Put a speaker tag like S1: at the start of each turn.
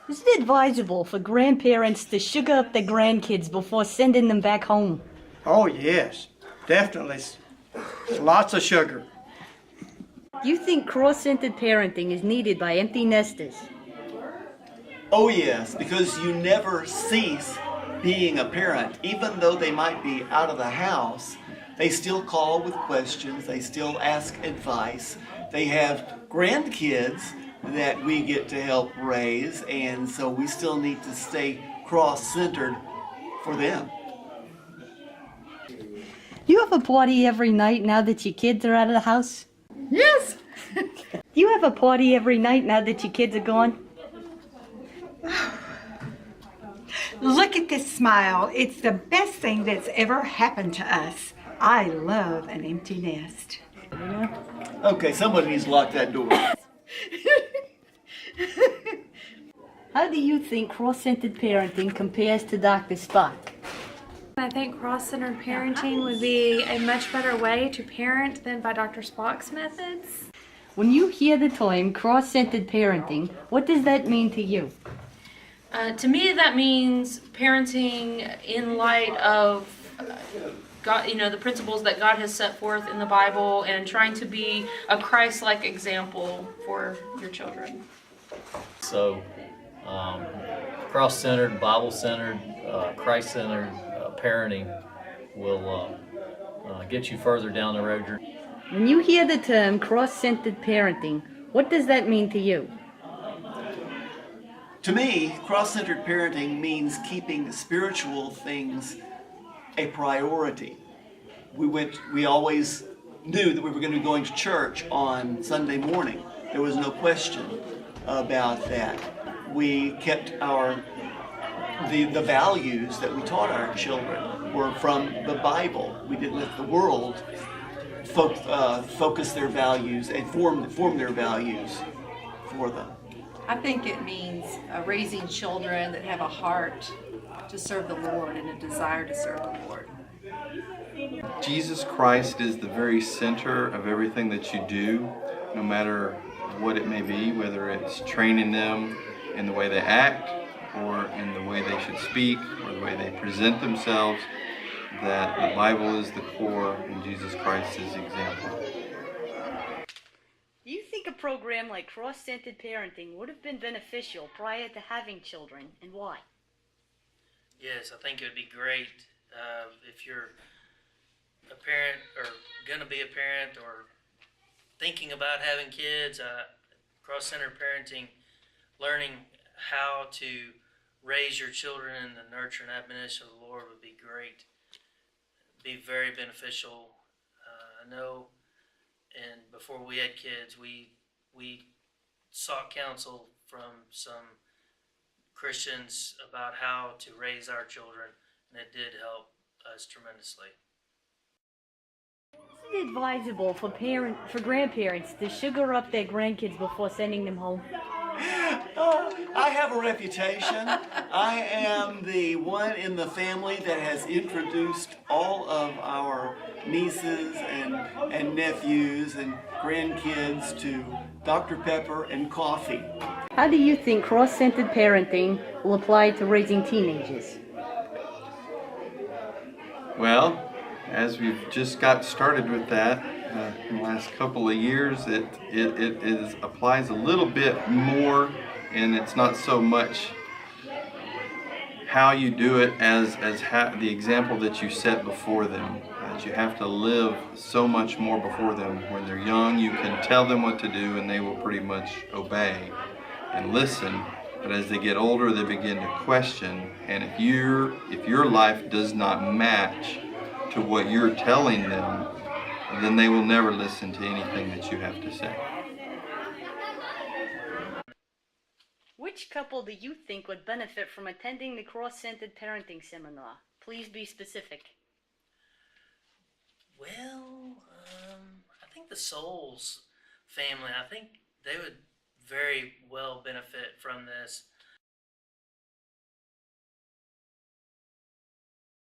S1: Is it advisable for grandparents to sugar up their grandkids before sending them back home?
S2: Oh yes, definitely. Lots of sugar.
S1: Do you think cross-centered parenting is needed by empty nesters?
S3: Oh, yes, because you never cease being a parent. Even though they might be out of the house, they still call with questions, they still ask advice. They have grandkids that we get to help raise, and so we still need to stay cross-centered for them.
S1: Do you have a party every night now that your kids are out of the house?
S4: Yes.
S1: Do you have a party every night now that your kids are gone?
S4: Look at this smile. It's the best thing that's ever happened to us. I love an empty nest.
S3: Okay, somebody needs to lock that door.
S1: How do you think cross-centered parenting compares to Dr. Spock?
S5: I think cross-centered parenting would be a much better way to parent than by Dr. Spock's methods.
S1: When you hear the term cross-centered parenting, what does that mean to you?
S5: To me, that means parenting in light of God, the principles that God has set forth in the Bible, and trying to be a Christ-like example for your children.
S6: So, cross-centered, Bible-centered, Christ-centered parenting will get you further down the road.
S1: When you hear the term cross-centered parenting, what does that mean to you?
S3: To me, cross-centered parenting means keeping spiritual things a priority. We always knew that we were going to be going to church on Sunday morning. There was no question about that. We kept the values that we taught our children were from the Bible. We didn't let the world focus their values and form their values for them.
S7: I think it means raising children that have a heart to serve the Lord and a desire to serve the Lord.
S8: Jesus Christ is the very center of everything that you do, no matter what it may be, whether it's training them in the way they act, or in the way they should speak, or the way they present themselves, that the Bible is the core and Jesus Christ is the example.
S1: Do you think a program like cross-centered parenting would have been beneficial prior to having children, and why?
S9: Yes, I think it would be great if you're a parent or going to be a parent or thinking about having kids. Cross-centered parenting, learning how to raise your children in the nurture and admonition of the Lord would be great. Be very beneficial. I know, and before we had kids, we sought counsel from some Christians about how to raise our children, and it did help us tremendously.
S1: Is it advisable for grandparents to sugar up their grandkids before sending them home?
S3: I have a reputation. I am the one in the family that has introduced all of our nieces and nephews and grandkids to Dr. Pepper and coffee.
S1: How do you think cross-centered parenting will apply to raising teenagers?
S8: Well, as we've just got started with that in the last couple of years, it applies a little bit more, and it's not so much how you do it as the example that you set before them. That you have to live so much more before them. When they're young, you can tell them what to do, and they will pretty much obey and listen. But as they get older, they begin to question, and if your life does not match to what you're telling them, then they will never listen to anything that you have to say.
S1: Which couple do you think would benefit from attending the cross-centered parenting seminar? Please be specific.
S9: Well, I think the Souls family, I think they would very well benefit from this.